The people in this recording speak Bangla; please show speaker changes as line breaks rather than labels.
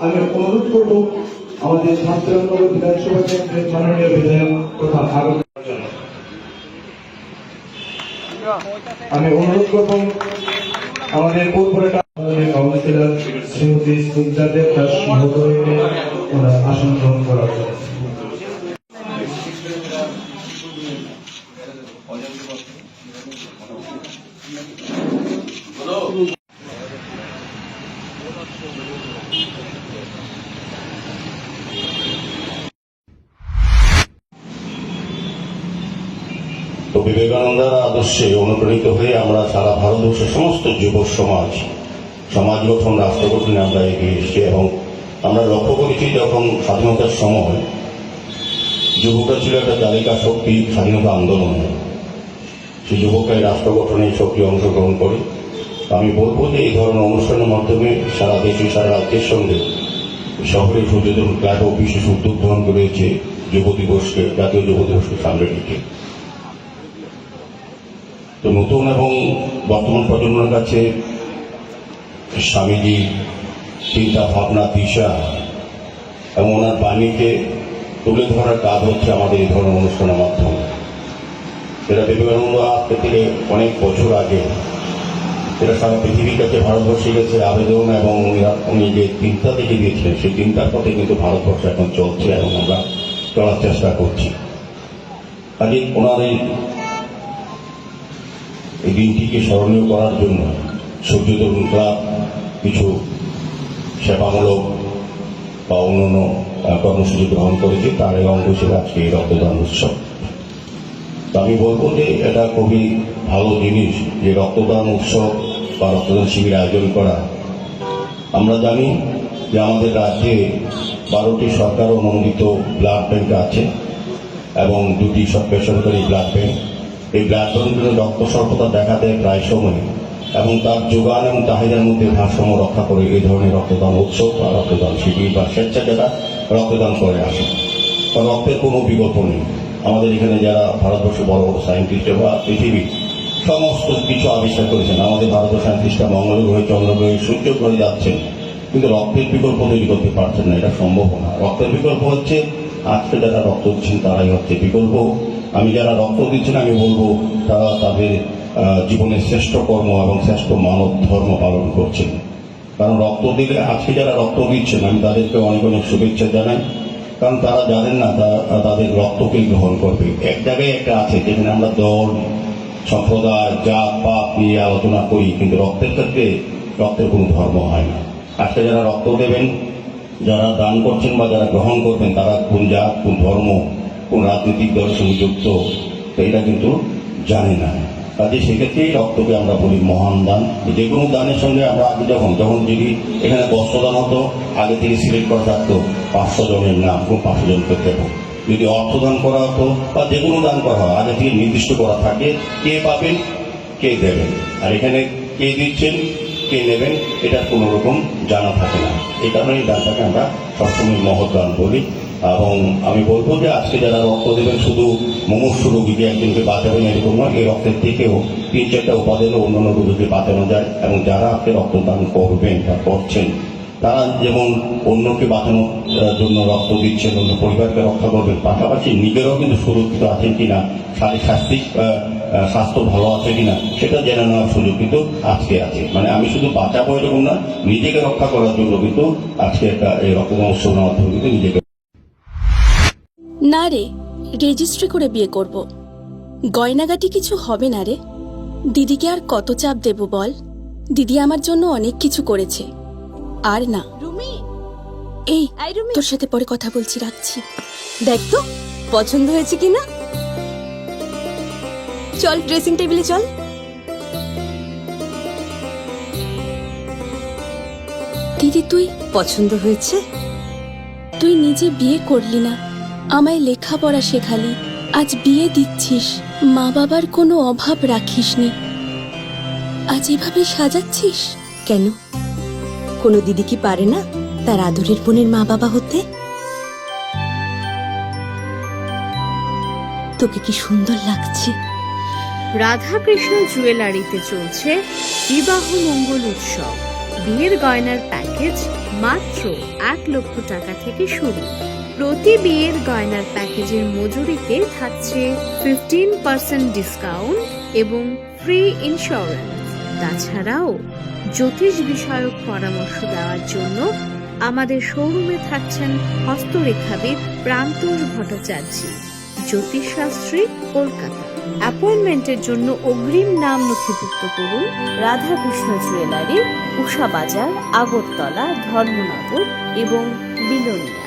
আমি অনুরোধ করব আমাদের শান্তিরামনগর বিধানসভা কেন্দ্রের মাননীয় বিধায়ক তথা আমি অনুরোধ করব আমাদের কর্পোরেটর কাউন্সিলর শ্রীমতী সুলতাদের তার সহকর্মীকে আসন গ্রহণ করার জন্য।
তো বিবেকানন্দের আদর্শে অনুপ্রাণিত হয়ে আমরা সারা ভারতবর্ষের সমস্ত যুব সমাজ গঠন রাষ্ট্র গঠনে আমরা এগিয়ে এসেছি এবং আমরা লক্ষ্য করেছি যখন স্বাধীনতার সময় যুবকরা ছিল একটা চালিকা শক্তি স্বাধীনতা আন্দোলনে, সেই যুবকরাই রাষ্ট্র গঠনে সক্রিয় অংশগ্রহণ করে। আমি বলবো যে এই ধরনের অনুষ্ঠানের মাধ্যমে সারা দেশে সারা রাজ্যের সঙ্গে শহরে সচেতন ক্লাবও বিশেষ উদ্যোগ গ্রহণ করেছে জাতীয় যুব দিবসকে সামনে রেখে। তো নতুন এবং বর্তমান প্রজন্মের কাছে স্বামীজির চিন্তা ভাবনা দিশা এবং ওনার বাণীকে তুলে ধরার কাজ হচ্ছে আমাদের এই ধরনের অনুষ্ঠানের মাধ্যমে। যেটা বিবেকানন্দ আজকে থেকে অনেক বছর আগে যেটা সারা পৃথিবীর কাছে ভারতবর্ষের কাছে আবেদন এবং উনি যে চিন্তা থেকে দিয়েছিলেন সেই চিন্তার পথে কিন্তু ভারতবর্ষ এখন চলছে এবং আমরা চলার চেষ্টা করছি। কাজে ওনার এই দিনটিকে স্মরণীয় করার জন্য সূর্য তরুণ ক্লাব কিছু সেবামূলক বা অন্যান্য কর্মসূচি গ্রহণ করেছে, তার এই অঙ্গ হিসেবে আজকে এই রক্তদান উৎসব। তো আমি বলবো যে এটা খুবই ভালো জিনিস যে রক্তদান উৎসব বা রক্তদান শিবির আয়োজন করা। আমরা জানি যে আমাদের রাজ্যে 12টি সরকার অনুমোদিত ব্লাড ব্যাংক আছে এবং 2টি বেসরকারি ব্লাড ব্যাংক। এই ব্লাড ব্যাংকগুলো রক্ত স্বল্পতা দেখা দেয় প্রায় সময় এবং তার যোগান এবং চাহিদার মধ্যে ভারসাম্য রক্ষা করে এই ধরনের রক্তদান উৎসব বা রক্তদান শিবির বা স্বেচ্ছাসেবীরা রক্তদান করে আসে। কারণ রক্তের কোনো বিকল্প নেই। আমাদের এখানে যারা ভারতবর্ষে বড় বড় সায়েন্টিস্ট বা পৃথিবীর সমস্ত কিছু আবিষ্কার করেছেন, আমাদের ভারতীয় সায়েন্টিস্টরা মঙ্গল গ্রহে, চন্দ্র গ্রহে, সূর্য গ্রহে যাচ্ছেন, কিন্তু রক্তের বিকল্প তৈরি করতে পারছেন না। এটা সম্ভব না। রক্তের বিকল্প হচ্ছে আজকে যারা রক্ত দিচ্ছেন তারাই হচ্ছে বিকল্প। আমি যারা রক্ত দিচ্ছেন আমি বলবো তারা তাদের জীবনের শ্রেষ্ঠ কর্ম এবং শ্রেষ্ঠ মানব ধর্ম পালন করছেন। কারণ রক্ত দিলে আজকে যারা রক্ত দিচ্ছেন আমি তাদেরকে অনেক অনেক শুভেচ্ছা জানাই। কারণ তারা জানেন না তাদের রক্তকেই গ্রহণ করবে। এক জায়গায় একটা আছে যেখানে আমরা দল সম্প্রদায় জাত পাত নিয়ে আলোচনা করি, কিন্তু রক্তের ক্ষেত্রে রক্তের কোনো ধর্ম হয় না। আজকে যারা রক্ত দেবেন, যারা দান করছেন বা যারা গ্রহণ করবেন, তারা কোন জাত, কোন ধর্ম, কোন রাজনৈতিক দলের সঙ্গে যুক্ত এটা কিন্তু জানে না। কাজে সেক্ষেত্রেই রক্তকে আমরা বলি মহান দান। যে কোনো দানের সঙ্গে আমরা আগে যখন যদি এখানে বস্ত্রদান হতো, আগে থেকে সিলেক্ট করা থাকতো 500 জনের নাম, কোন 500 জনকে দেবো। যদি অর্থদান করা হতো বা যে কোনো দান করা হয় আগে থেকে নির্দিষ্ট করা থাকে কে পাবেন, কে দেবেন। আর এখানে কে দিচ্ছেন, কে নেবেন, এটার কোনো রকম জানা থাকে না। এই কারণে এই দানটাকে আমরা সবসময় মহৎ দান বলি। এবং আমি বলবো যে আজকে যারা রক্ত দেবেন শুধু মুমূর্ষু রোগীকে একজনকে বাঁচাবেন এরকম নয়। এই রক্তের থেকেও 3-4টা উপাদানও অন্যান্য রোগীকে বাঁচানো যায় এবং যারা আপনি রক্তদান করবেন বা করছেন তারা যেমন অন্যকে বাঁচানোর জন্য রক্ত দিচ্ছেন, অন্য পরিবারকে রক্ষা করবেন, পাশাপাশি নিজেরাও কিন্তু সুরক্ষিত আছেন কিনা, স্বাস্থ্য ভালো আছে কিনা সেটা জেনে নেওয়ার সুযোগ কিন্তু আজকে আছে। মানে আমি শুধু বাঁচাবো এরকম না, নিজেকে রক্ষা করার জন্য কিন্তু আজকে একটা এই রক্তদান উৎসবের মাধ্যমে কিন্তু নিজেকে
না রে, রেজিস্ট্রি করে বিয়ে করব। গয়নাগাটি কিছু হবে না রে। দিদিকে আর কত চাপ দেব বল? দিদি আমার জন্য অনেক কিছু করেছে। আর না এই তোর সাথে পরে কথা বলছি, রাখছি।
দেখ তো পছন্দ হয়েছে কিনা। চল ড্রেসিং টেবিলে চল।
দিদি তুই
পছন্দ হয়েছে?
তুই নিজে বিয়ে করলি না, আমায় লেখাপড়া শেখালি, আজ বিয়ে দিচ্ছিস, মা বাবার কোনো অভাব রাখিসনি, আজ এভাবে সাজাচ্ছিস
কেন? কোনো দিদি কি পারে না তার আদরের বোনের মা বাবা হতে? তোকে কি সুন্দর লাগছে,
রাধাকৃষ্ণ জুয়েলারিতে চলছে বিবাহ মঙ্গল উৎসব। বিয়ের গয়নার প্যাকেজ মাত্র 1 লক্ষ টাকা থেকে শুরু। প্রতি বিয়ের গয়নার প্যাকেজের মজুরিতে থাকছে 15% ডিসকাউন্ট এবং ফ্রি ইন্স্যুরেন্স। তাছাড়াও জ্যোতিষ বিষয়ক পরামর্শ দেওয়ার জন্য আমাদের শোরুমে থাকছেন হস্তরেখাবিদ প্রান্তোষ ভট্টাচার্য, জ্যোতিষশাস্ত্রী, কলকাতা। অ্যাপয়েন্টমেন্টের জন্য অগ্রিম নাম নথিভুক্ত করুন রাধাকৃষ্ণ জুয়েলারি, উষা বাজার, আগরতলা, ধর্মনগর এবং বিলোনিয়া।